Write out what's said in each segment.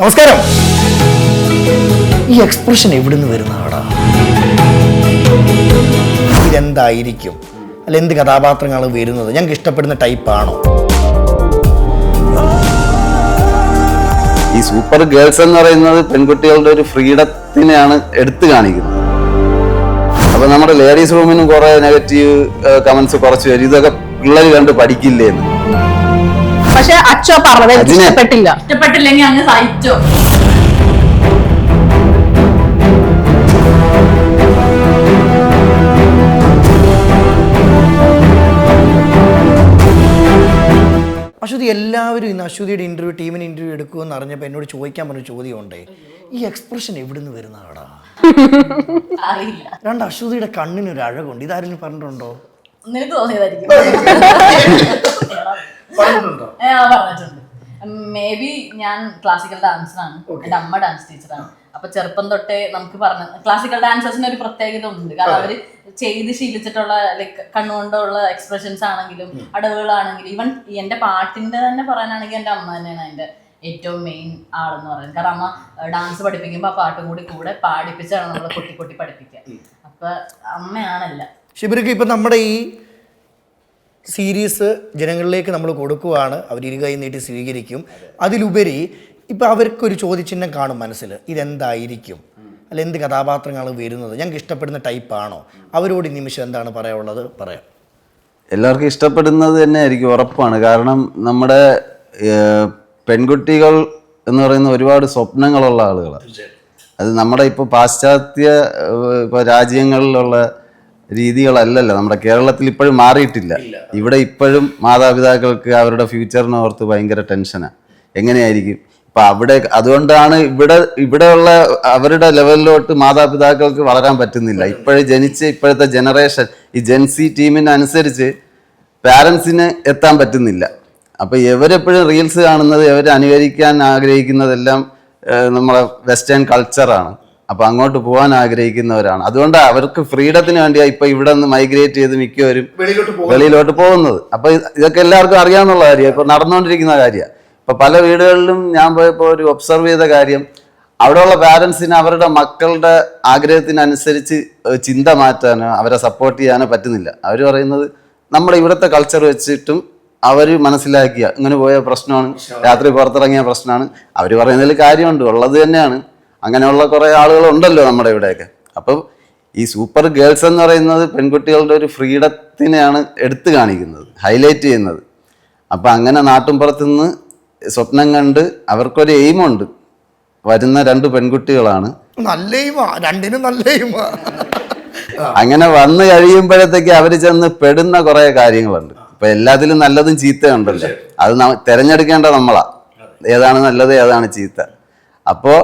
നമസ്കാരം. ഈ എക്സ്പ്രഷൻ എവിടുന്ന് വരുന്നതാടാ? ഇതെന്തായിരിക്കും? അല്ല, എന്ത് കഥാപാത്രങ്ങളാണ് വരുന്നത്? ഞങ്ങൾക്ക് ഇഷ്ടപ്പെടുന്ന ടൈപ്പാണോ? ഈ സൂപ്പർ ഗേൾസ് എന്ന് പറയുന്നത് പെൺകുട്ടികളുടെ ഒരു ഫ്രീഡത്തിനെയാണ് എടുത്തു കാണിക്കുന്നത്. അപ്പൊ നമ്മുടെ ലേഡീസ് റൂമിനും കുറെ നെഗറ്റീവ് കമന്റ്സ് കുറച്ച് വരും. ഇതൊക്കെ പിള്ളേർ കണ്ട് പഠിക്കില്ലേന്ന്. പക്ഷെ അച്ഛോ പറഞ്ഞത് ഇഷ്ടപ്പെട്ടില്ലെങ്കിൽ അങ്ങ് സഹിച്ചോ. അശ്വതി, എല്ലാവരും ഇന്ന് അശ്വതിയുടെ ഇന്റർവ്യൂ, ടീമിന് ഇന്റർവ്യൂ എടുക്കുമെന്ന് അറിഞ്ഞപ്പോൾ എന്നോട് ചോദിക്കാൻ പറഞ്ഞ ചോദ്യമുണ്ടേ, ഈ എക്സ്പ്രഷൻ എവിടുന്ന് വരുന്നതാടാ? രണ്ട് അശ്വതിയുടെ കണ്ണിനൊരു അഴകുണ്ട്. ഇതാരും പറഞ്ഞിട്ടുണ്ടോ? നിനക്ക് തോന്നിയതായിരിക്കും. പറഞ്ഞിട്ടുണ്ട്. മേ ബി ഞാൻ ക്ലാസിക്കൽ ഡാൻസറാണ്. എന്റെ അമ്മ ഡാൻസ് ടീച്ചറാണ്. അപ്പൊ ചെറുപ്പം തൊട്ടേ നമുക്ക് പറഞ്ഞ ക്ലാസിക്കൽ ഡാൻസേഴ്സിന് ഒരു പ്രത്യേകത ഉണ്ട്. കാരണം അവര് ചെയ്ത് ശീലിച്ചിട്ടുള്ള ലൈക്ക് കണ്ണുകൊണ്ടുള്ള എക്സ്പ്രഷൻസ് ആണെങ്കിലും അടവുകളാണെങ്കിലും ഈവൻ എന്റെ പാട്ടിന്റെ തന്നെ പറയാനാണെങ്കിൽ എന്റെ അമ്മ തന്നെയാണ് അതിന്റെ ഏറ്റവും മെയിൻ ആളെന്ന് പറയുന്നത്. കാരണം അമ്മ ഡാൻസ് പഠിപ്പിക്കുമ്പോൾ ആ പാട്ടും കൂടി പാടിപ്പിച്ചാണ് നമ്മളെ കൊട്ടി പഠിപ്പിക്കുക. അപ്പൊ അമ്മയാണല്ല. ശിബിരക്ക് ഇപ്പം നമ്മുടെ ഈ സീരീസ് ജനങ്ങളിലേക്ക് നമ്മൾ കൊടുക്കുവാണ്. അവർ ഇരുകൈ നീട്ടി സ്വീകരിക്കും. അതിലുപരി ഇപ്പം അവർക്കൊരു ചോദ്യചിഹ്നം കാണും മനസ്സിൽ, ഇതെന്തായിരിക്കും? അല്ല, എന്ത് കഥാപാത്രങ്ങളാണ് വരുന്നത്? ഞങ്ങൾക്ക് ഇഷ്ടപ്പെടുന്ന ടൈപ്പാണോ? അവരോട് ഈ നിമിഷം എന്താണ് പറയാനുള്ളത്? പറയാം. എല്ലാവർക്കും ഇഷ്ടപ്പെടുന്നത് തന്നെ ആയിരിക്കും, ഉറപ്പാണ്. കാരണം നമ്മുടെ പെൺകുട്ടികൾ എന്ന് പറയുന്ന ഒരുപാട് സ്വപ്നങ്ങളുള്ള ആളുകളാണ്. അത് നമ്മുടെ ഇപ്പോൾ പാശ്ചാത്യ രാജ്യങ്ങളിലുള്ള രീതികളല്ലല്ലോ. നമ്മുടെ കേരളത്തിൽ ഇപ്പോഴും മാറിയിട്ടില്ല. ഇവിടെ ഇപ്പോഴും മാതാപിതാക്കൾക്ക് അവരുടെ ഫ്യൂച്ചറിനെ ഓർത്ത് ഭയങ്കര ടെൻഷനാണ്. എങ്ങനെയായിരിക്കും ഇപ്പം അവിടെ? അതുകൊണ്ടാണ് ഇവിടെയുള്ള അവരുടെ ലെവലിലോട്ട് മാതാപിതാക്കൾക്ക് വളരാൻ പറ്റുന്നില്ല. ഇപ്പോഴത്തെ ജനറേഷൻ ഈ ജെൻസി ടീമിനനുസരിച്ച് പാരൻസിന് എത്താൻ പറ്റുന്നില്ല. അപ്പം ഇവരെപ്പോഴും റീൽസ് കാണുന്നത്, ഇവർ അനുകരിക്കാൻ ആഗ്രഹിക്കുന്നതെല്ലാം നമ്മളെ വെസ്റ്റേൺ കൾച്ചറാണ്. അപ്പം അങ്ങോട്ട് പോകാൻ ആഗ്രഹിക്കുന്നവരാണ്. അതുകൊണ്ട് അവർക്ക് ഫ്രീഡത്തിന് വേണ്ടിയാണ് ഇപ്പം ഇവിടെ നിന്ന് മൈഗ്രേറ്റ് ചെയ്ത് മിക്കവരും വെളിയിലോട്ട് പോകുന്നത്. അപ്പം ഇതൊക്കെ എല്ലാവർക്കും അറിയാവുന്ന കാര്യമാണ്, ഇപ്പം നടന്നുകൊണ്ടിരിക്കുന്ന കാര്യമാണ്. ഇപ്പം പല വീടുകളിലും ഞാൻ പോയപ്പോൾ ഒരു ഒബ്സർവ് ചെയ്ത കാര്യം, അവിടെയുള്ള പാരൻസിന് അവരുടെ മക്കളുടെ ആഗ്രഹത്തിനനുസരിച്ച് ചിന്ത മാറ്റാനോ അവരെ സപ്പോർട്ട് ചെയ്യാനോ പറ്റുന്നില്ല. അവർ പറയുന്നത് നമ്മുടെ ഇവിടുത്തെ കൾച്ചർ വെച്ചിട്ടും അവർ മനസ്സിലാക്കിയ ഇങ്ങനെ പോയ പ്രശ്നമാണ്, രാത്രി പുറത്തിറങ്ങിയ പ്രശ്നമാണ്. അവർ പറയുന്നതിൽ കാര്യമുണ്ട്, ഉള്ളത് തന്നെയാണ്. അങ്ങനെയുള്ള കുറേ ആളുകളുണ്ടല്ലോ നമ്മുടെ ഇവിടെയൊക്കെ. അപ്പം ഈ സൂപ്പർ ഗേൾസ് എന്ന് പറയുന്നത് പെൺകുട്ടികളുടെ ഒരു ഫ്രീഡത്തിനെയാണ് എടുത്തു കാണിക്കുന്നത്, ഹൈലൈറ്റ് ചെയ്യുന്നത്. അപ്പം അങ്ങനെ നാട്ടിൻപുറത്തുനിന്ന് സ്വപ്നം കണ്ട് അവർക്കൊരു എയിമുണ്ട്. വരുന്ന 2 പെൺകുട്ടികളാണ്. അങ്ങനെ വന്നു കഴിയുമ്പോഴത്തേക്ക് അവർ ചെന്ന് പെടുന്ന കുറേ കാര്യങ്ങളുണ്ട്. ഇപ്പം എല്ലാത്തിലും നല്ലതും ചീത്തയുണ്ടല്ലോ. അത് തിരഞ്ഞെടുക്കേണ്ട നമ്മളാ, ഏതാണ് നല്ലത് ഏതാണ് ചീത്ത. അപ്പോൾ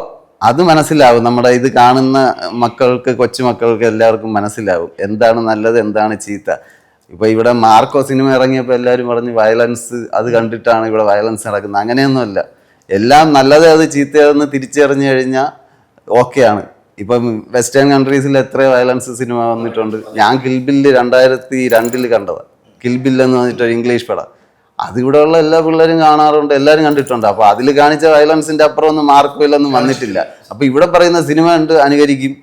അത് മനസ്സിലാവും. നമ്മുടെ ഇത് കാണുന്ന മക്കൾക്ക്, കൊച്ചുമക്കൾക്ക് എല്ലാവർക്കും മനസ്സിലാവും എന്താണ് നല്ലത് എന്താണ് ചീത്ത. ഇപ്പൊ ഇവിടെ മാർക്കോ സിനിമ ഇറങ്ങിയപ്പോൾ എല്ലാവരും പറഞ്ഞ് വയലൻസ്, അത് കണ്ടിട്ടാണ് ഇവിടെ വയലൻസ് നടക്കുന്നത്. അങ്ങനെയൊന്നുമല്ല. എല്ലാം നല്ലത് അത് ചീത്തയെന്ന് തിരിച്ചറിഞ്ഞു കഴിഞ്ഞാൽ ഓക്കെയാണ്. ഇപ്പം വെസ്റ്റേൺ കൺട്രീസിൽ എത്ര വയലൻസ് സിനിമ വന്നിട്ടുണ്ട്. ഞാൻ കിൽബില്ല് 2002 കണ്ടതാണ്. കിൽബില്ല് എന്ന് പറഞ്ഞിട്ടൊരു ഇംഗ്ലീഷ് പടം. അതിവിടെ ഉള്ള എല്ലാ പിള്ളേരും കാണാറുണ്ട്, എല്ലാവരും കണ്ടിട്ടുണ്ട്. അപ്പൊ അതിൽ കാണിച്ച വയലൻസിന്റെ അപ്പുറം ഒന്നും മാർക്കോയിലൊന്നും വന്നിട്ടില്ല. അപ്പൊ ഇവിടെ പറയുന്ന സിനിമ ഉണ്ട് അനുകരിക്കും.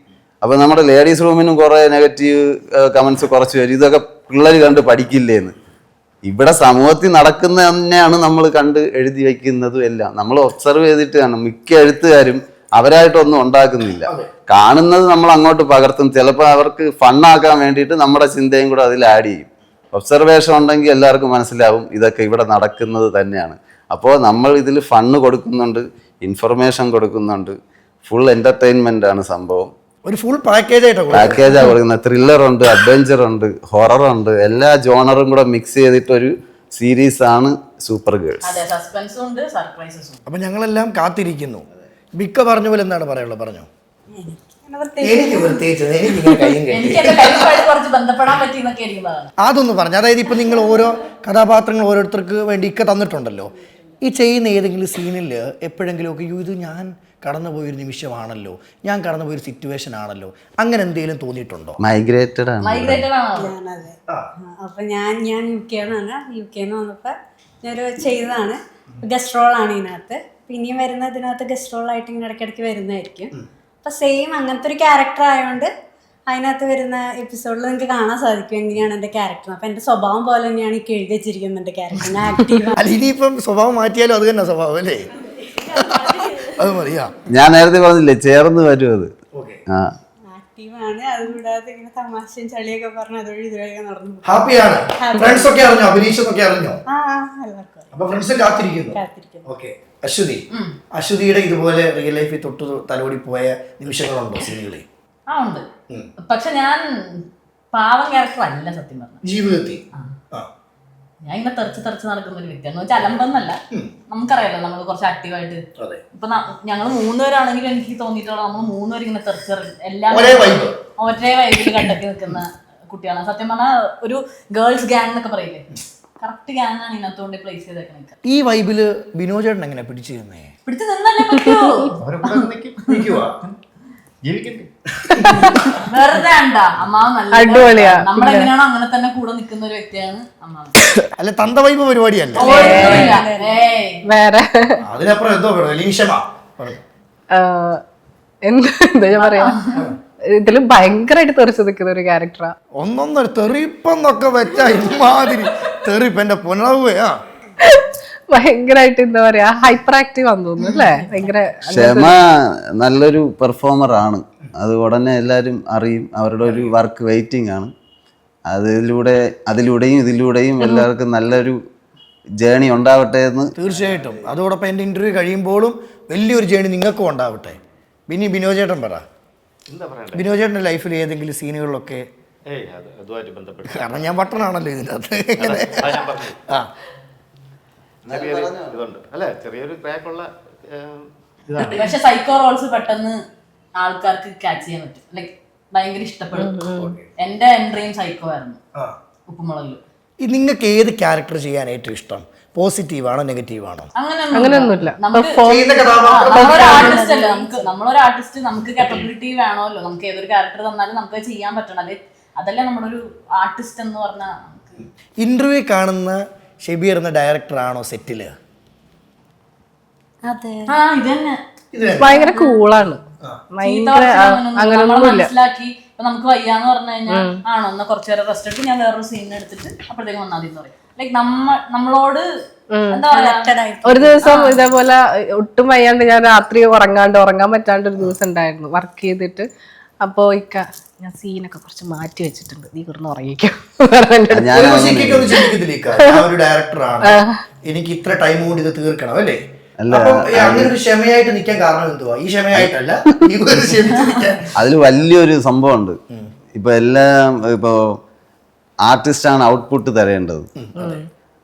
അപ്പൊ നമ്മുടെ ലേഡീസ് റൂമിനും കുറെ നെഗറ്റീവ് കമന്റ്സ് കുറച്ച് വരും. ഇതൊക്കെ പിള്ളേർ കണ്ട് പഠിക്കില്ലേന്ന്. ഇവിടെ സമൂഹത്തിൽ നടക്കുന്ന തന്നെയാണ് നമ്മൾ കണ്ട് എഴുതി വയ്ക്കുന്നതും എല്ലാം. നമ്മൾ ഒബ്സർവ് ചെയ്തിട്ട് കാണും. മിക്ക എഴുത്തുകാരും അവരായിട്ടൊന്നും ഉണ്ടാക്കുന്നില്ല, കാണുന്നത് നമ്മൾ അങ്ങോട്ട് പകർത്തും. ചിലപ്പോൾ അവർക്ക് ഫണ്ണാക്കാൻ വേണ്ടിയിട്ട് നമ്മുടെ ചിന്തയും കൂടെ അതിൽ ആഡ് ചെയ്യും. ഒബ്സർവേഷൻ ഉണ്ടെങ്കിൽ എല്ലാവർക്കും മനസ്സിലാവും ഇതൊക്കെ ഇവിടെ നടക്കുന്നത് തന്നെയാണ്. അപ്പോൾ നമ്മൾ ഇതിൽ ഫണ്ണ് കൊടുക്കുന്നുണ്ട്, ഇൻഫർമേഷൻ കൊടുക്കുന്നുണ്ട്, ഫുൾ എന്റർടൈൻമെന്റ് ആണ് സംഭവം. ഒരു ഫുൾ പാക്കേജാണ് കൊടുക്കുന്നത്. ത്രില്ലർ ഉണ്ട്, അഡ്വഞ്ചർ ഉണ്ട്, ഹൊറർ ഉണ്ട്, എല്ലാ ജോണറും കൂടെ മിക്സ് ചെയ്തിട്ടൊരു സീരീസ് ആണ് സൂപ്പർ ഗേൾസ്. അപ്പൊ ഞങ്ങളെല്ലാം കാത്തിരിക്കുന്നു. മിക്ക പറഞ്ഞ പോലെ എന്താണ് പറയാനുള്ളത്? പറഞ്ഞോ. അതൊന്ന് പറഞ്ഞു. അതായത് ഇപ്പൊ നിങ്ങൾ ഓരോ കഥാപാത്രങ്ങൾ ഓരോരുത്തർക്ക് വേണ്ടി തന്നിട്ടുണ്ടല്ലോ. ഈ ചെയ്യുന്ന ഏതെങ്കിലും സീനിൽ എപ്പോഴെങ്കിലുമൊക്കെ ഇത് ഞാൻ കടന്നുപോയൊരു നിമിഷമാണല്ലോ, ഞാൻ കടന്നുപോയൊരു സിറ്റുവേഷൻ ആണല്ലോ, അങ്ങനെ എന്തെങ്കിലും തോന്നിയിട്ടുണ്ടോ? മൈഗ്രേറ്റഡ് ആണ്. അപ്പൊ ഞാൻ യു കെന്ന് വന്നപ്പോൾ ഞാനൊരു ചെയ്തതാണ്. ഗസ്റ്റ് റോളാണ് ഇതിനകത്ത്. പിന്നെയും വരുന്ന ഇതിനകത്ത് ഗസ്റ്റ് റോളായിട്ട് ഇങ്ങനെ ഇടയ്ക്കിടയ്ക്ക് വരുന്നതായിരിക്കും. അപ്പം സെയിം അങ്ങനത്തെ ഒരു ക്യാരക്ടർ ആയതുകൊണ്ട് അതിനകത്ത് വരുന്ന എപ്പിസോഡിൽ നിങ്ങൾക്ക് കാണാൻ സാധിക്കും എങ്ങനെയാണ് എൻ്റെ ക്യാരക്ടർ. അപ്പം എൻ്റെ സ്വഭാവം പോലെ തന്നെയാണ് ഈ എഴുതി വെച്ചിരിക്കുന്നത് എൻ്റെ ക്യാരക്ടർ. ഞാൻ ആക്റ്റീവ് അല്ല ഇനിയിപ്പം സ്വഭാവം മാറ്റിയാലും അത് തന്നെ സ്വഭാവം അല്ലേ? അത് മതിയാ. ഞാൻ നേരത്തെ പറഞ്ഞില്ലേ ചേർന്ന് വരും അത്. ആ ആക്റ്റീവാണ്. അതുകൂടാതെ ഇങ്ങനെ തമാശയും ചളിയൊക്കെ പറഞ്ഞ് അതുവഴി ഇതുവഴിയൊക്കെ നടന്നു. ഹാപ്പിയാണ്. ഫ്രണ്ട്സ് ഒക്കെ അറിഞ്ഞോ? അഭിനയിച്ചതൊക്കെ അറിഞ്ഞോ? എല്ലാവർക്കും അപ്പൊ ഫ്രണ്ട്സ് കാത്തിരിക്കുന്നു. ഓക്കെ, അശ്വതി, അശ്വതിയുടെ ഇതുപോലെ റിയൽ ലൈഫിൽ തൊട്ട് തലോടി പോയ നിമിഷങ്ങളുണ്ടോ സീനുകളിൽ? ആ ഉണ്ട്. പക്ഷെ ഞാൻ പാവം ക്യാരക്ടർ അല്ല സത്യം പറഞ്ഞ ജീവിതത്തിൽ. ഞാൻ ഇങ്ങനെ തെറിച്ച് നടക്കുന്ന ഒരു വ്യക്തിയാണ്. വെച്ചാൽ അലമ്പെന്നല്ല, നമുക്കറിയാലോ നമ്മൾ കുറച്ച് ആക്റ്റീവായിട്ട്. ഇപ്പൊ ഞങ്ങൾ 3 പേരാണെങ്കിലും എനിക്ക് തോന്നിയിട്ടുള്ള നമ്മൾ 3 പേരും ഇങ്ങനെ തെറിച്ചെറി എല്ലാം ഒരേ വൈബിൽ കണ്ടെത്തി നിൽക്കുന്ന കുട്ടിയാണ്. സത്യം പറഞ്ഞാൽ ഒരു ഗേൾസ് ഗ്യാങ് എന്നൊക്കെ പറയില്ലേ, കറക്റ്റ് ഗ്യാങ് ആണ് ഇതിനകത്തുകൊണ്ട് പ്ലേസ് ചെയ്തേക്കുന്നത്. ഈ വൈബില് ബിനോദ് ചേട്ടൻ എങ്ങനെ പിടിച്ചു തന്നേ? പിടിച്ചു നിന്നല്ലേ പറ്റൂ. വെറുതെ അമ്മാവ് നല്ല നമ്മളെങ്ങനെയാണോ അങ്ങനെ തന്നെ കൂടെ നിൽക്കുന്ന ഒരു വ്യക്തിയാണ് അമ്മാവ്. അല്ല തന്ത വൈബ് പരിപാടിയല്ല, വേറെ അതിനപ്പുറം എന്തോ എന്താ ഞാൻ പറയാ, ഇതില് ഭയങ്കരമായിട്ട് തെറിച്ചു നിൽക്കുന്ന ഒരു ക്യാരക്ടറാ. ഒന്നൊന്നര തെറിപ്പെന്നൊക്കെ വെച്ചാ ഇമാതിരി തെറിപ്പ് എന്റെ പുനർവയാ. ഭയങ്കരമായിട്ട് എന്താ പറയാ ഹൈപ്പർ ആക്റ്റീവ് ആണെന്ന് തോന്നുന്നു അല്ലേ? ഭയങ്കര ക്ഷമ നല്ലൊരു പെർഫോമർ ആണ്. അത് ഉടനെ എല്ലാവരും അറിയും. അവരുടെ ഒരു വർക്ക് വെയിറ്റിംഗ് ആണ്. അതിലൂടെയും ഇതിലൂടെയും എല്ലാവർക്കും നല്ലൊരു ജേണി ഉണ്ടാവട്ടെ എന്ന്. തീർച്ചയായിട്ടും. അതോടൊപ്പം എൻ്റെ ഇന്റർവ്യൂ കഴിയുമ്പോഴും വലിയൊരു ജേണി നിങ്ങൾക്കും ഉണ്ടാവട്ടെ. പിന്നെ ബിനോദ് ചേട്ടൻ പറ, ബിനോദ് ചേട്ടൻ്റെ ലൈഫിൽ ഏതെങ്കിലും സീനുകളിലൊക്കെ, കാരണം ഞാൻ പട്ടണാണല്ലോ ഇതിൻ്റെ അകത്ത്. ആ പക്ഷെ സൈക്കോ റോൾസ് പെട്ടെന്ന് ആൾക്കാർക്ക് ക്യാച്ച് ചെയ്യാൻ പറ്റും. ലൈക് ഭയങ്കര ഇഷ്ടപ്പെടും. എന്റെ എൻട്രിയും സൈക്കോ ആയിരുന്നു ഉപ്പുമുളകില്. നിങ്ങൾക്ക് ഏത് ക്യാരക്ടർ ചെയ്യാൻ ഏറ്റവും ഇഷ്ടം? പോസിറ്റീവ് ആണോ നെഗറ്റീവ് ആണോ? അങ്ങനെയൊന്നുമില്ല. നമ്മളൊരു ആർട്ടിസ്റ്റ് അല്ലേ, നമ്മളൊരു ആർട്ടിസ്റ്റ്, നമുക്ക് കാപ്പബിലിറ്റി വേണമല്ലോ. നമുക്ക് ഏതൊരു ക്യാരക്ടർ തന്നാലും നമുക്ക് ചെയ്യാൻ പറ്റണം. അതല്ലേ നമ്മളൊരു ആർട്ടിസ്റ്റ് എന്ന് പറഞ്ഞാൽ. ഇന്റർവ്യൂ കാണുന്ന ഷെബീർ എന്ന ഡയറക്ടർ ആണോ സെറ്റില്? ഭയങ്കര കൂളാണ്. മനസ്സിലാക്കി ഇപ്പൊ നമുക്ക് വയ്യാന്ന് പറഞ്ഞു കഴിഞ്ഞാൽ ആണോ എന്നാ കുറച്ചു നേരം റെസ്റ്റ് എടുത്ത് ഞാൻ വേറൊരു സീൻ എടുത്തിട്ട് അപ്പോഴത്തേക്കും വന്നാൽ മതി എന്ന് പറയും. ലൈക് നമ്മളോട് എന്താ പറയാ. ഒരു ദിവസം ഇതേപോലെ ഒട്ടും വയ്യാണ്ട് ഞാൻ രാത്രി ഉറങ്ങാൻ പറ്റാണ്ട് ഒരു ദിവസം ഉണ്ടായിരുന്നു വർക്ക് ചെയ്തിട്ട്. അപ്പോ ഞാൻ സീനൊക്കെ കുറച്ച് മാറ്റി വെച്ചിട്ടുണ്ട്, നീ കിടന്ന് ഉറങ്ങിക്കോ. ഒരു ഡയറക്ടറാണ്, എനിക്ക് ഇത്ര ടൈം കൊണ്ട് ഇത് തീർക്കണം അല്ലേ? അങ്ങനെ ഒരു ക്ഷമയായിട്ട് നിൽക്കാൻ കാരണം എന്തുവാ? ഈ ക്ഷമയായിട്ടല്ല, അതിൽ വലിയൊരു സംഭവമുണ്ട്. ഇപ്പൊ എല്ലാം ഇപ്പോ ആർട്ടിസ്റ്റാണ് ഔട്ട്പുട്ട് തരേണ്ടത്.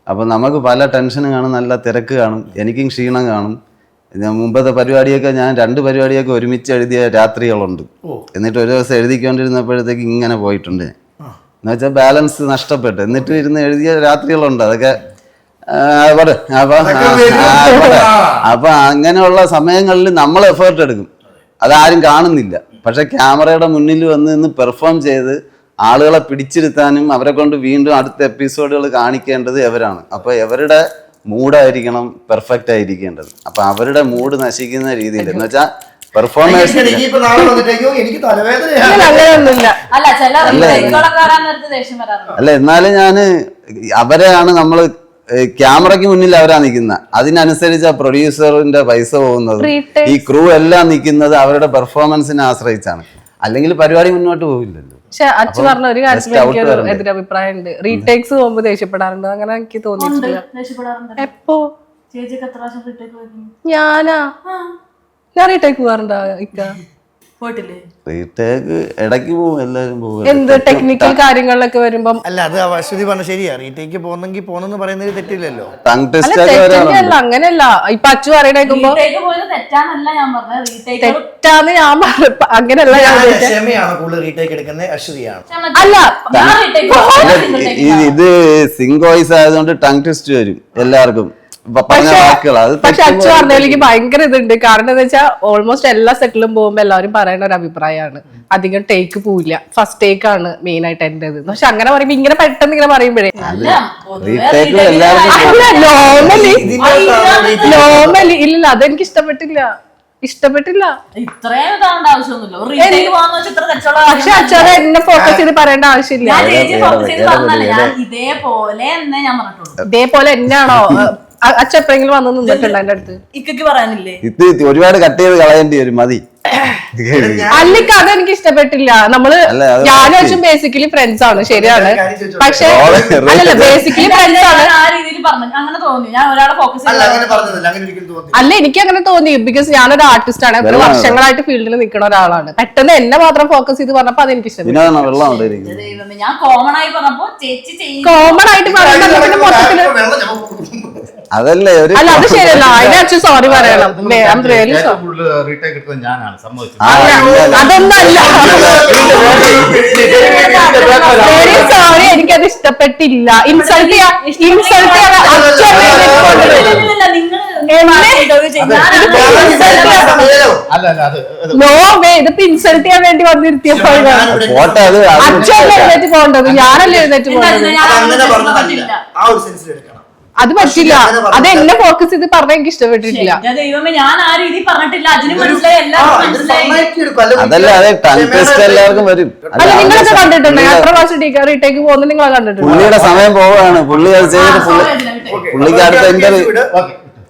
അപ്പൊ നമുക്ക് പല ടെൻഷനും കാണും, നല്ല തിരക്ക് കാണും, എനിക്കും ക്ഷീണം കാണും. മുമ്പത്തെ പരിപാടിയൊക്കെ ഞാൻ 2 പരിപാടിയൊക്കെ ഒരുമിച്ച് എഴുതിയ രാത്രികളുണ്ട്. എന്നിട്ട് ഒരു ദിവസം എഴുതിക്കൊണ്ടിരുന്നപ്പോഴത്തേക്ക് ഇങ്ങനെ പോയിട്ടുണ്ട്. എന്ന് വെച്ചാൽ ബാലൻസ് നഷ്ടപ്പെട്ടു. എന്നിട്ട് ഇരുന്ന് എഴുതിയ രാത്രികളുണ്ട്. അതൊക്കെ അപ്പൊ അങ്ങനെയുള്ള സമയങ്ങളിൽ നമ്മൾ എഫേർട്ട് എടുക്കും, അതാരും കാണുന്നില്ല. പക്ഷെ ക്യാമറയുടെ മുന്നിൽ വന്ന് പെർഫോം ചെയ്ത് ആളുകളെ പിടിച്ചിരുത്താനും അവരെ കൊണ്ട് വീണ്ടും അടുത്ത എപ്പിസോഡുകൾ കാണിക്കേണ്ടത് എവരാണ്. അപ്പൊ എവരുടെ മൂഡായിരിക്കണം പെർഫെക്റ്റ് ആയിരിക്കേണ്ടത്. അപ്പൊ അവരുടെ മൂഡ് നശിക്കുന്ന രീതിയിൽ എന്ന് വെച്ചാൽ പെർഫോമൻസ് അല്ല, എന്നാലും ഞാന് അവരെയാണ് നമ്മള് ക്യാമറയ്ക്ക് മുന്നിൽ അവരാ നിൽക്കുന്ന, അതിനനുസരിച്ച് ആ പ്രൊഡ്യൂസറിന്റെ പൈസ പോകുന്നത്. ഈ ക്രൂ എല്ലാം നിൽക്കുന്നത് അവരുടെ പെർഫോമൻസിനെ ആശ്രയിച്ചാണ്. അല്ലെങ്കിൽ പരിപാടി മുന്നോട്ട് പോകില്ലല്ലോ. പക്ഷെ അച്ഛൻ പറഞ്ഞ ഒരു കാര്യത്തിൽ എനിക്കൊരു എതിരഭിപ്രായം ഉണ്ട്. റീടേക്സ് പോകുമ്പോ ദേഷ്യപ്പെടാറുണ്ട്. അങ്ങനെ എനിക്ക് തോന്നിയിട്ടില്ല. എപ്പോ? ഞാൻ റീടേക്ക് പോകാറുണ്ടോ? റീടേക്ക് ഇടയ്ക്ക് പോകും, എല്ലാവരും പോകും. എന്ത് ടെക്നിക്കൽ കാര്യങ്ങളിലൊക്കെ വരുമ്പം. അല്ല, അത് അശ്വതി പറഞ്ഞ ശരിയാ. റീടേക്ക് പോകുന്നെങ്കിൽ പോന്നെന്ന് പറയുന്നത് തെറ്റില്ലല്ലോ. അങ്ങനെയല്ല. ഇപ്പൊ അച്ചു പറയണേക്കുമ്പോ തെറ്റാന്ന് ഞാൻ അങ്ങനെയല്ല. ക്ഷമയാണ് കൂടുതൽ റീടേക്ക് എടുക്കുന്നത്, അശ്വതിയാണ്. അല്ല, ഇത് സിങ്ക് വോയിസ് ആയതുകൊണ്ട് ടങ് ട്വിസ്റ്റ് വരും എല്ലാവർക്കും. പറഞ്ഞ വാക്കുകൾ അത് പക്ഷെ അച്ഛൻ പറഞ്ഞതിൽ എനിക്ക് ഭയങ്കര ഇതുണ്ട്. കാരണം എന്താ വെച്ചാൽ ഓൾമോസ്റ്റ് എല്ലാ സെറ്റിലും പോകുമ്പോൾ എല്ലാവരും പറയുന്ന ഒരു അഭിപ്രായമാണ് അധികം ടേക്ക് പോവില്ല, ഫസ്റ്റ് ടേക്ക് ആണ് മെയിൻ ആയിട്ട് എന്റെ ഇത്. പക്ഷെ അങ്ങനെ പറയുമ്പോ ഇങ്ങനെ പെട്ടെന്ന് ഇങ്ങനെ പറയുമ്പോഴേ നോർമലി ഇല്ല, അതെനിക്ക് ഇഷ്ടപ്പെട്ടില്ല. ഇത്രയും ഇതാവേണ്ട ആവശ്യമൊന്നുമില്ല. പക്ഷെ അച്ഛനെ എന്നെ ഫോക്കസ് ചെയ്ത് പറയേണ്ട ആവശ്യമില്ല. ഇതേപോലെ തന്നെ ഞാൻ പറഞ്ഞിട്ടുള്ളൂ. ഇതേപോലെ എന്നാണോ അച്ഛൻ എപ്പോഴെങ്കിലും വന്ന് നിന്നിട്ടുണ്ടോ എന്റെ അടുത്ത്? ഇക്കക്ക് പറയാനില്ലേ? ഇത് ഒരുപാട് കട്ട് ചെയ്ത് കളയേണ്ടി വരും, മതി. അല്ലിക്ക് അതെനിക്ക് ഇഷ്ടപ്പെട്ടില്ല. നമ്മള് ഞാനും അച്ഛൻ ബേസിക്കലി ഫ്രണ്ട്സ് ആണ്, ശരിയാണ്. പക്ഷെ അല്ലല്ല, ബേസിക്കലി ഫ്രണ്ട്സ് ആണ്. ആ രീതിയിൽ പറഞ്ഞു, അങ്ങനെ തോന്നി. ഞാൻ ഒരാളെ ഫോക്കസ് അല്ല, എനിക്ക് അങ്ങനെ തോന്നി. ബിക്കോസ് ഞാനൊരു ആർട്ടിസ്റ്റ് ആണ്, ഒരു വർഷങ്ങളായിട്ട് ഫീൽഡിൽ നിൽക്കുന്ന ഒരാളാണ്. പെട്ടെന്ന് എന്നെ മാത്രം ഫോക്കസ് ചെയ്ത് പറഞ്ഞപ്പോ അതെനിക്ക് ഇഷ്ടപ്പെട്ടു. വെള്ളം ഞാൻ കോമൺ ആയി പറഞ്ഞപ്പോ ചേച്ചി കോമൺ ആയിട്ട് പറയുന്നത് മൊത്തത്തില് അതല്ലേ ഒരു അല്ല, അത് ശരിയല്ല. അതിനെ അച്ഛൻ സോറി പറയണം. അതൊന്നല്ല, വെരി സോറി, എനിക്കത് ഇഷ്ടപ്പെട്ടില്ല. ഇൻസൾട്ട് നോ വേ, ഇതിപ്പോ ഇൻസൾട്ട് ചെയ്യാൻ വേണ്ടി വന്നിരുത്തിയപ്പോഴാണ് അച്ഛൻ എഴുന്നേറ്റ് പോകേണ്ടത്, ഞാനല്ലേ എഴുന്നേറ്റ് പോകേണ്ടത്. അത് പറ്റില്ല. അത് എന്നെ ഫോക്കസ് ചെയ്ത് പറഞ്ഞ എനിക്ക് ഇഷ്ടപ്പെട്ടിട്ടില്ല. ദൈവമേ, ഞാൻ ആ രീതി പറഞ്ഞിട്ടില്ല. അതിന് മനസ്സിലായി, എല്ലാവർക്കും മനസ്സിലായി. അതല്ല, അതെ ടങ് ട്വിസ്റ്റ് എല്ലാവർക്കും വരും. അല്ല, നിങ്ങളൊക്കെ കണ്ടിട്ടുണ്ട് എത്ര പ്രാവശ്യം റീടേക്ക് പോകുന്നത് നിങ്ങളെ കണ്ടിട്ടുണ്ട്? പുള്ളിയുടെ സമയം പോവാണ്, പുള്ളി അത് ചെയ്തിട്ട്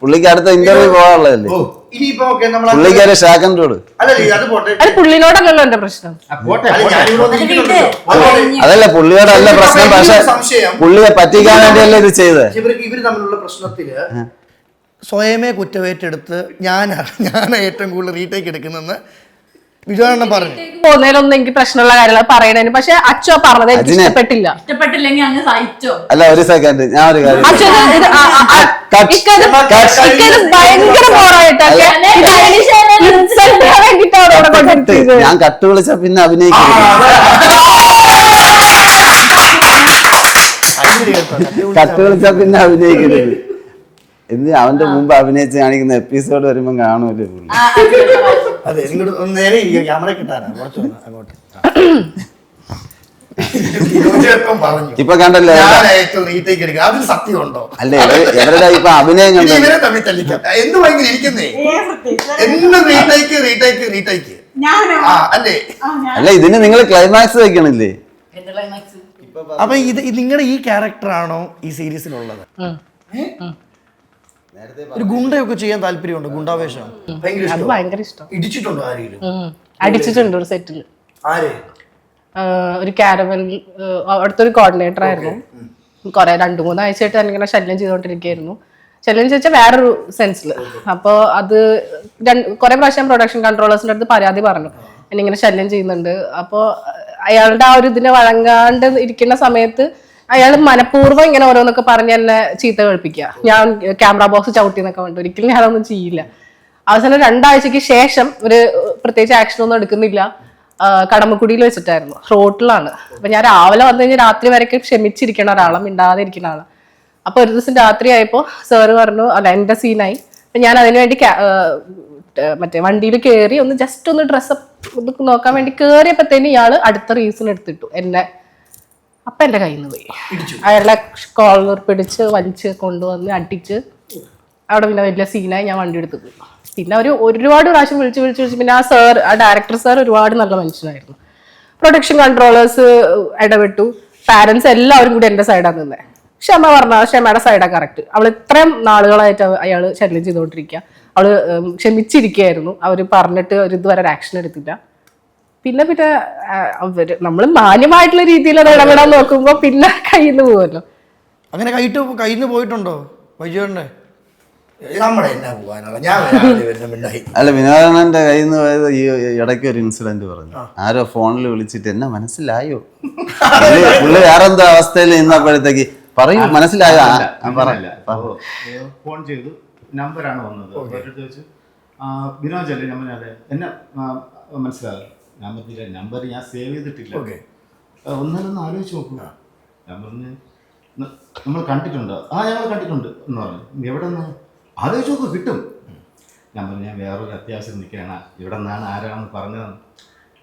പുള്ളിക്ക് അടുത്ത ഇന്റർവ്യൂ പോകാനുള്ളതല്ലേ. പുള്ളിക്കാരെ ഷാക്കൻ റോഡ് അത് പുള്ളിനോടല്ലല്ലോ എന്റെ പ്രശ്നം. അതല്ല, പുള്ളിയോടല്ല പ്രശ്നം. പക്ഷെ പുള്ളിയെ പറ്റിക്കാൻ വേണ്ടിയല്ലേ ഇത് ചെയ്തത്. ഇവര് തമ്മിലുള്ള പ്രശ്നത്തില് സ്വയമേ കുറ്റമേറ്റെടുത്ത് ഞാൻ ഏറ്റവും കൂടുതൽ റീടേക്ക് എടുക്കുന്നെന്ന് വിജയണ്ണൻ പറഞ്ഞു. പോകുന്നതിലൊന്നും എനിക്ക് പ്രശ്നമുള്ള കാര്യങ്ങൾ പറയണേന്. പക്ഷെ അച്ഛൻ പറഞ്ഞത് എനിക്ക് ഇഷ്ടപ്പെട്ടില്ലെങ്കിൽ അങ്ങ് സഹിച്ചോ. അല്ല, ഒരു സെക്കൻഡ്, ഞാൻ ഒരു കാര്യം ഭയങ്കര ബോറായിട്ടൊക്കെ ഞാൻ കട്ട് വിളിച്ച പിന്നെ അഭിനയിക്കും. കട്ട് വിളിച്ച പിന്നെ അഭിനയിക്കരുത്. എന്ത് അവന്റെ മുമ്പ് അഭിനയിച്ച് കാണിക്കുന്ന എപ്പിസോഡ് വരുമ്പോ കാണൂല്ലേ പുള്ളി. അതെ, ഇങ്ങോട്ട് നേരെ ക്യാമറ കിട്ടാനാണ് കുറച്ച് അങ്ങോട്ട്. ഇപ്പൊ കണ്ടല്ലോ, അതിൽ സത്യമുണ്ടോ? അല്ലേ എവരുടെ ഇപ്പൊ അഭിനയം കണ്ടോ? എന്ത് ഭയങ്കര ഇരിക്കുന്നേ, എന്നും റീടേക്ക് അല്ല, ഇതിന് നിങ്ങൾ ക്ലൈമാക്സ് വെക്കണില്ലേ? അപ്പൊ ഇത് നിങ്ങളുടെ ഈ ക്യാരക്ടറാണോ ഈ സീരീസിലുള്ളത്? ഒരു ഗുണ്ടയൊക്കെ ചെയ്യാൻ താല്പര്യമുണ്ടോ? ഗുണ്ടാവേഷം ഭയങ്കര ഇഷ്ടം. ഇടിച്ചിട്ടുണ്ടോ ആരെങ്കിലും? അടിച്ചിട്ടുണ്ട് ഒരു സെറ്റില്. ആര്? ഒരു കാരവൽ അവിടുത്തെ കോർഡിനേറ്റർ ആയിരുന്നു. കുറെ 2-3 ആഴ്ചയായിട്ട് എനിക്കിങ്ങനെ ശല്യം ചെയ്തുകൊണ്ടിരിക്കുകയായിരുന്നു. ശല്യം ചോദിച്ചാൽ വേറൊരു സെൻസിൽ. അപ്പോൾ അത് കുറെ പ്രാവശ്യം പ്രൊഡക്ഷൻ കൺട്രോളേഴ്സിൻ്റെ അടുത്ത് പരാതി പറഞ്ഞു, എന്നിങ്ങനെ ശല്യം ചെയ്യുന്നുണ്ട്. അപ്പോൾ അയാളുടെ ആ ഒരു ഇതിനെ വഴങ്ങാണ്ട് ഇരിക്കുന്ന സമയത്ത് അയാൾ മനഃപൂർവ്വം ഇങ്ങനെ ഓരോന്നൊക്കെ പറഞ്ഞ് എന്നെ ചീത്ത കേൾപ്പിക്കുക. ഞാൻ ക്യാമറ ബോക്സ് ചവിട്ടി എന്നൊക്കെ വേണ്ട, ഒരിക്കലും ഞാനൊന്നും ചെയ്യില്ല. അവസാനം 2 ആഴ്ചക്ക് ശേഷം ഒരു പ്രത്യേകിച്ച് ആക്ഷനൊന്നും എടുക്കുന്നില്ല. കടമക്കുടിയിൽ വെച്ചിട്ടായിരുന്നു, റോട്ടിലാണ്. അപ്പൊ ഞാൻ രാവിലെ വന്നു കഴിഞ്ഞാൽ രാത്രി വരെയൊക്കെ ക്ഷമിച്ചിരിക്കണ ഒരാളെ, മിണ്ടാതെ ഇരിക്കുന്ന ആളാണ്. അപ്പൊ ഒരു ദിവസം രാത്രി ആയപ്പോ സാറ് പറഞ്ഞു, അല്ല എന്റെ സീനായി. അപ്പൊ ഞാൻ അതിനുവേണ്ടി മറ്റേ വണ്ടിയിൽ കയറി ജസ്റ്റ് ഒന്ന് ഡ്രസ്സപ്പ് നോക്കാൻ വേണ്ടി കയറിയപ്പോഴത്തേന് ഇയാള് അടുത്ത റീസൺ എടുത്തിട്ടു എന്നെ. അപ്പൊ എന്റെ കയ്യിൽ നിന്ന് പോയി. അയാളുടെ കോളർ പിടിച്ച് വലിച്ച് കൊണ്ടുവന്ന് അടിച്ച് അവിടെ പിന്നെ വലിയ സീനായി. ഞാൻ വണ്ടി എടുത്ത് പോയി. പിന്നെ ഒരുപാട് പ്രാവശ്യം വിളിച്ച് പിന്നെ ആ ഡയറക്ടർ സാർ ഒരുപാട് നല്ല മനുഷ്യനായിരുന്നു. പ്രൊഡക്ഷൻ കൺട്രോളേഴ്സ് ഇടപെട്ടു, പാരന്റ്സ് എല്ലാവരും കൂടി എന്റെ സൈഡാണ് നിന്നത്. ക്ഷമ പറഞ്ഞാൽ ക്ഷമയുടെ സൈഡാണ് കറക്റ്റ്. അവൾ ഇത്രയും നാളുകളായിട്ട് അയാൾ ശല്യം ചെയ്തുകൊണ്ടിരിക്കുക. അവള് ക്ഷമിച്ചിരിക്കുകയായിരുന്നു. അവർ പറഞ്ഞിട്ട് ഇതുവരെ ഒരു ആക്ഷൻ എടുത്തില്ല. പിന്നെ നമ്മൾ മാന്യമായിട്ടുള്ള രീതിയിൽ അത് ഇടപെടാൻ നോക്കുമ്പോ പിന്നെ കയ്യിൽ നിന്ന് പോകുമല്ലോ. അങ്ങനെ കയ്യിൽ നിന്ന് പോയിട്ടുണ്ടോ വൈജുവേട്ടൻ്റെ? അല്ല, വിനോദന്റെ കയ്യിൽ നിന്ന് പോയത് ഈ ഇടയ്ക്ക് ഒരു ഇൻസിഡന്റ് പറഞ്ഞു. ആരോ ഫോണിൽ വിളിച്ചിട്ട് എന്നെ മനസ്സിലായോ, പുള്ളി വേറെന്തോ അവസ്ഥയിൽ നിന്നപ്പോഴത്തേക്ക് പറയൂ മനസ്സിലായോ. ഫോൺ ചെയ്തു, നമ്പറാണ് വന്നത്. ചോദിച്ചു വിനോദല്ലേ നമ്പർ? അതെ. എന്നെ മനസ്സിലാകും. ഞാൻ പറഞ്ഞില്ല, നമ്പർ ഞാൻ സേവ് ചെയ്തിട്ടില്ല. ഒന്നൊന്ന് ആലോചിച്ച് നോക്കുക. ഞാൻ പറഞ്ഞ് നമ്മൾ കണ്ടിട്ടുണ്ടോ? ഞങ്ങൾ കണ്ടിട്ടുണ്ട് എന്ന് പറഞ്ഞു. എവിടെ നിന്ന്? ആലോചിച്ച് നോക്ക്, കിട്ടും. ഞാൻ പറഞ്ഞു, ഞാൻ വേറൊരു അത്യാവശ്യം നിൽക്കുകയാണ്, ഇവിടെ നിന്നാണ് ആരാണെന്ന് പറഞ്ഞതെന്ന്.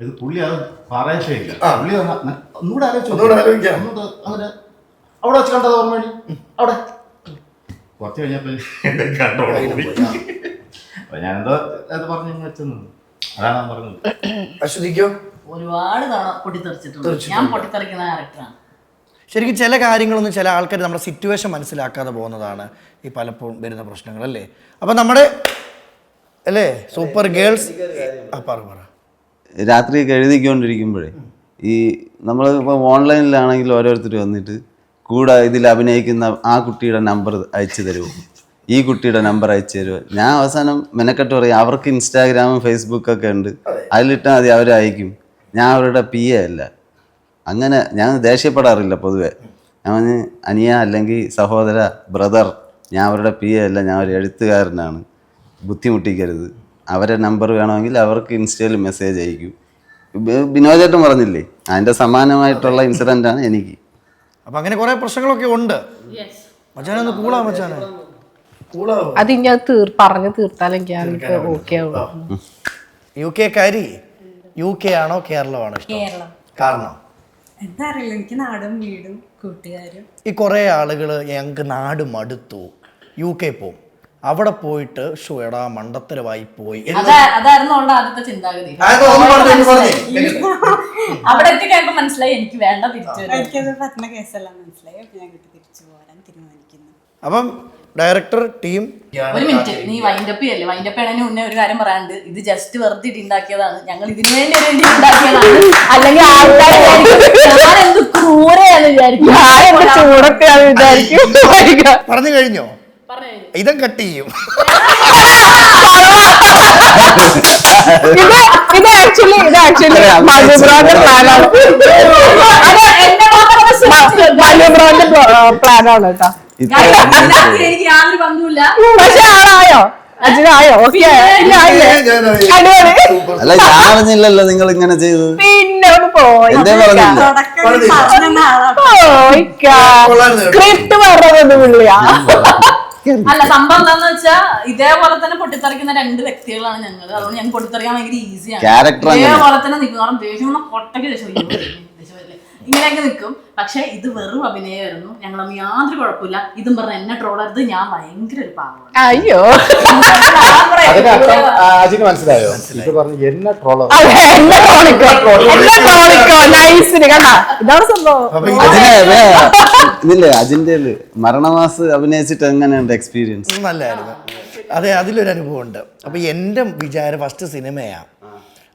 ഇത് പുള്ളി അത് പറയത്തേ ഇല്ല. പുള്ളി ഒന്നുകൂടെ ആലോചിച്ചു, അങ്ങനെ അവിടെ വെച്ച് കണ്ടത് ഓർമ്മ അവിടെ കുറച്ച് കഴിഞ്ഞപ്പോൾ കണ്ടോ. അപ്പൊ ഞാനെന്തോ അത് പറഞ്ഞു വെച്ചെന്നു. അതാണ് ഞാൻ പറഞ്ഞത്. അശ്വതിക്കോ? ഒരുപാട് തവണ പൊട്ടിത്തെറിച്ചിട്ടുണ്ട്. ഞാൻ പൊട്ടിത്തെറിക്കുന്ന ക്യാരക്ടറാണ്. ശരിക്കും ചില കാര്യങ്ങളൊന്നും ചില ആൾക്കാർ നമ്മുടെ സിറ്റുവേഷൻ മനസ്സിലാക്കാതെ പോകുന്നതാണ് ഈ പലപ്പോഴും വരുന്ന പ്രശ്നങ്ങൾ അല്ലേ. അപ്പം നമ്മുടെ അല്ലേ സൂപ്പർ ഗേൾസ് പറ രാത്രിയൊക്കെ എഴുതിക്കൊണ്ടിരിക്കുമ്പോഴേ ഈ നമ്മൾ ഇപ്പോൾ ഓൺലൈനിലാണെങ്കിൽ ഓരോരുത്തർ വന്നിട്ട് കൂടെ ഇതിൽ അഭിനയിക്കുന്ന ആ കുട്ടിയുടെ നമ്പർ അയച്ചു തരുമോ, ഈ കുട്ടിയുടെ നമ്പർ അയച്ചു തരുമോ. ഞാൻ അവസാനം മെനക്കെട്ട് പറയും, അവർക്ക് ഇൻസ്റ്റാഗ്രാമും ഫേസ്ബുക്കൊക്കെ ഉണ്ട്, അതിലിട്ടാൽ മതി, അവർ അയക്കും. ഞാൻ അവരുടെ PA അല്ല. അങ്ങനെ ഞാൻ ദേഷ്യപ്പെടാറില്ല പൊതുവെ. ഞാൻ പറഞ്ഞ് അനിയ അല്ലെങ്കിൽ സഹോദര ബ്രദർ, ഞാൻ അവരുടെ PA അല്ല, ഞാൻ ഒരു എഴുത്തുകാരനാണ്, ബുദ്ധിമുട്ടിക്കരുത്. അവരെ നമ്പർ വേണമെങ്കിൽ അവർക്ക് ഇൻസ്റ്റയിൽ മെസ്സേജ് അയക്കും. ബിനോജേട്ടൻ പറഞ്ഞില്ലേ, അതിൻ്റെ സമാനമായിട്ടുള്ള ഇൻസിഡൻ്റാണ് എനിക്ക്. അപ്പം അങ്ങനെ കുറേ പ്രശ്നങ്ങളൊക്കെ ഉണ്ട്. മച്ചാനൊന്ന് കൂളാ, മച്ചാനെ കൂളാവും. അത് ഇനി അത് പറഞ്ഞു തീർത്താലെങ്കിൽ എനിക്ക് ഓക്കെ ആവും. UK UK ആണോ കേരളമാണോ ഇഷ്ടം? കേരളം. കാരണം എന്താ അറിയില്ല, എനിക്ക് നാടും വീടും കൂട്ടുകാരും. ഈ കുറേ ആളുകൾ ഞങ്ങൾക്ക് നാട് മടുത്തു UK പോവും, അവിടെ പോയിട്ട് എടാ മണ്ടത്തരമായി പോയി അതായിരുന്നു അവളുടെ ആദ്യത്തെ ചിന്താഗതി. അവിടെ എത്തിക്കഴിയുമ്പോ മനസ്സിലായി എനിക്ക് വേണ്ട തിരിച്ചു. എനിക്കത് പറ്റുന്ന കേസെല്ലാം മനസ്സിലായി. അപ്പൊ ഞാൻ തിരിച്ചു പോരാൻ തീരുമാനിക്കുന്നു. അപ്പം ഡയറക്ടർ ടീം ഒരു മിനിറ്റ്, നീ വൈൻഡപ്പ് ചെയ്യല്ലേ? വൈൻഡപ്പ് ചെയ്യണതിന് മുന്നേ ഒരു കാര്യം പറയാണ്ട്, ഇത് ജസ്റ്റ് വെറുതെ ഉണ്ടാക്കിയതാണ്, ഞങ്ങൾ ഇതിനു വേണ്ടി ഒരു ഉണ്ടാക്കിയതാണ്. അല്ലെങ്കിൽ ആൾക്കാർ ഞാനെന്ത് ക്രൂരയാന്ന് വിചാരിക്കും, ചൂടൊക്കെയാന്ന് വിചാരിക്കും. പറഞ്ഞു കഴിഞ്ഞോ? ഇതും കട്ട് ചെയ്യും. ഇത് ആക്ച്വലി മനുബ്രോന്റെ പ്ലാനാണ്. പ്ലാനാണ് കേട്ടോ. എനിക്ക് യാതൊരു ബന്ധവുമില്ല. പക്ഷെ ആളായോ? അജിനായോ? ഓക്കെ, അടിപൊളി. അല്ല, ഞാൻ അറിഞ്ഞില്ലല്ലോ നിങ്ങൾ ഇങ്ങനെ ചെയ്തത്. പിന്നെ ഒന്ന് പോയി എന്തേ പറഞ്ഞില്ല. സ്ക്രിപ്റ്റ് പറഞ്ഞത് പുള്ളിയാ. അല്ല, സംഭവം എന്താന്ന് വെച്ചാ ഇതേപോലെ തന്നെ പൊട്ടിത്തെറിക്കുന്ന രണ്ട് വ്യക്തികളാണ് ഞങ്ങൾ. അതുകൊണ്ട് ഞങ്ങൾക്ക് പൊട്ടിത്തെറിക്കാൻ ഭയങ്കര ഈസിയാണ്. ഇതേപോലെ തന്നെ നിൽക്കും. കാരണം ദേഷ്യം പൊട്ടക്ക് ദേഷ്യം ഇങ്ങനെയൊക്കെ നിൽക്കും. പക്ഷെ ഇത് വെറും അഭിനയമായിരുന്നു. ഞങ്ങളൊന്നും യാതൊരു കുഴപ്പമില്ല. ഇതും പറഞ്ഞ എന്നെ ട്രോളരുത്, ഞാൻ ഭയങ്കര ഒരു പാവമാണ്. അയ്യോ, അജിന് മനസ്സിലായോ? ഇത് പറഞ്ഞു എന്നെ ട്രോളർ. ഇതാണ് സംഭവം. ഇതില്ലേ അജിന്റെ മരണമാസ് അഭിനയിച്ചിട്ട് എങ്ങനെയുണ്ട് എക്സ്പീരിയൻസ്? നല്ലായിരുന്നു. അതെ, അതിലൊരു അനുഭവം ഉണ്ട്. അപ്പോൾ എൻ്റെ വിചാരം ഫസ്റ്റ് സിനിമയാണ്.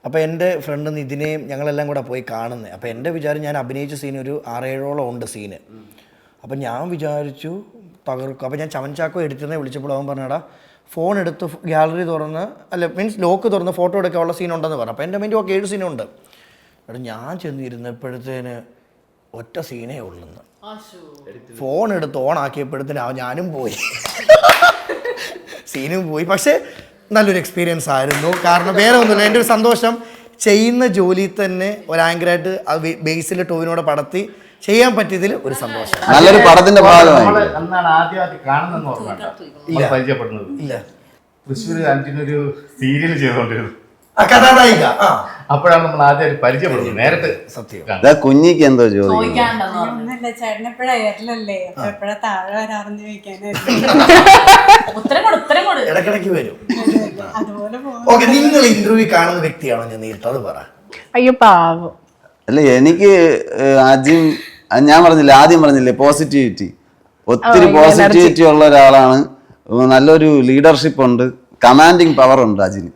അപ്പോൾ എൻ്റെ ഫ്രണ്ട് നിതിനെയും ഞങ്ങളെല്ലാം കൂടെ പോയി കാണുന്നത്. അപ്പോൾ എൻ്റെ വിചാരം ഞാൻ അഭിനയിച്ച സീൻ ഒരു 6-7ഓളം ഉണ്ട് സീന്. അപ്പം ഞാൻ വിചാരിച്ചു തകർക്കും. അപ്പോൾ ഞാൻ ചവൻചാക്കോ എഡിറ്ററിനെ വിളിച്ചപ്പോൾ അവൻ പറഞ്ഞാടാ ഫോൺ എടുത്ത് ഗാലറി തുറന്ന് മീൻസ് ലോക്ക് തുറന്ന് ഫോട്ടോ എടുക്കാനുള്ള സീൻ ഉണ്ടെന്ന് പറഞ്ഞു. അപ്പോൾ എൻ്റെ മൈൻഡ് 7 സീനുണ്ട്. എടാ ഞാൻ ചെന്നിരുന്നപ്പോഴത്തേന് ഒറ്റ സീനേ ഉള്ളെന്ന്. ഫോൺ എടുത്ത് ഓണാക്കിയപ്പോഴത്തേന് ഞാനും പോയി, സീനും പോയി. പക്ഷേ നല്ലൊരു എക്സ്പീരിയൻസ് ആയിരുന്നു. കാരണം വേറെ ഒന്നുമില്ല, എൻ്റെ ഒരു സന്തോഷം ചെയ്യുന്ന ജോലി തന്നെ ഒരു ആങ്കറായിട്ട് ബേസിൽ ടോവിനോട് പടത്തി ചെയ്യാൻ പറ്റിയതിൽ ഒരു സന്തോഷം. നല്ലൊരു പടത്തിന്റെ ഭാഗമായി അന്നാണ് ആദ്യമായിട്ട് കാണുന്നെന്ന് ഓർമ്മ പരിചയപ്പെടുന്നത്. ഇല്ല, തൃശ്ശൂർ അഞ്ചിനൊരു സീരിയൽ ചെയ്തോണ്ടിരുന്നു. കഥാനായിക. അപ്പോഴാണ് നമ്മൾ ആദ്യമായിട്ട് പരിചയപ്പെടുന്നത് നേരിട്ട്. സത്യം. കുഞ്ഞിക്ക് എന്തോ ചോദിക്കും. ഒന്നല്ല, ചേട്ടൻ എപ്പോഴാ എയറിലല്ലേ, അപ്പൊ എപ്പോഴാ താഴെ വരാറെന്ന് ചോദിക്കാനായിരുന്നു. ഇടക്കിടയ്ക്ക് വരും. അതുപോലെ ഓക്കെ, നിങ്ങൾ ഇന്റർവ്യൂ കാണുന്ന വ്യക്തിയാണോ ഞാൻ നേരിട്ട്? അത് പറ. അയ്യോ പാവം. അല്ല, എനിക്ക് ഞാൻ പറഞ്ഞില്ലേ, ആദ്യം പറഞ്ഞില്ലേ, പോസിറ്റിവിറ്റി, ഒത്തിരി പോസിറ്റിവിറ്റി ഉള്ള ഒരാളാണ്. നല്ലൊരു ലീഡർഷിപ്പ് ഉണ്ട്, കമാൻഡിങ് പവർ ഉണ്ട് അജിന്.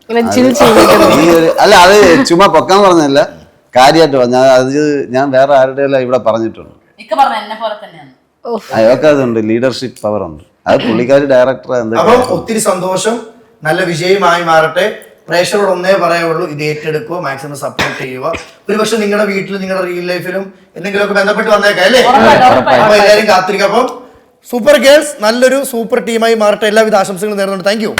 അല്ല, അത് ചുമ്മാ പൊക്കാൻ പറഞ്ഞല്ല, കാര്യമായിട്ട് പറഞ്ഞ അത് ഞാൻ വേറെ ആരുടെയല്ല ഇവിടെ പറഞ്ഞിട്ടുണ്ട്. അതൊക്കെ അതുണ്ട്, ലീഡർഷിപ്പ് പവർ ഉണ്ട്. അത് പുള്ളിക്കാരി ഡയറക്ടർ. അപ്പം ഒത്തിരി സന്തോഷം, നല്ല വിജയമായി മാറട്ടെ. പ്രേക്ഷകരോട് ഒന്നേ പറയാവുള്ളൂ, ഇത് ഏറ്റെടുക്കുക, മാക്സിമം സപ്പോർട്ട് ചെയ്യുക. ഒരുപക്ഷെ നിങ്ങളുടെ വീട്ടിലും നിങ്ങളുടെ റിയൽ ലൈഫിലും എന്തെങ്കിലുമൊക്കെ ബന്ധപ്പെട്ട് വന്നേക്കാം അല്ലേ? അപ്പൊ എല്ലാവരും കാത്തിരിക്കുക. അപ്പം സൂപ്പർ ഗേൾസ് നല്ലൊരു സൂപ്പർ ടീമായി മാറട്ടെ. എല്ലാവിധ ആശംസകളും നേർന്നുണ്ട്. Thank you.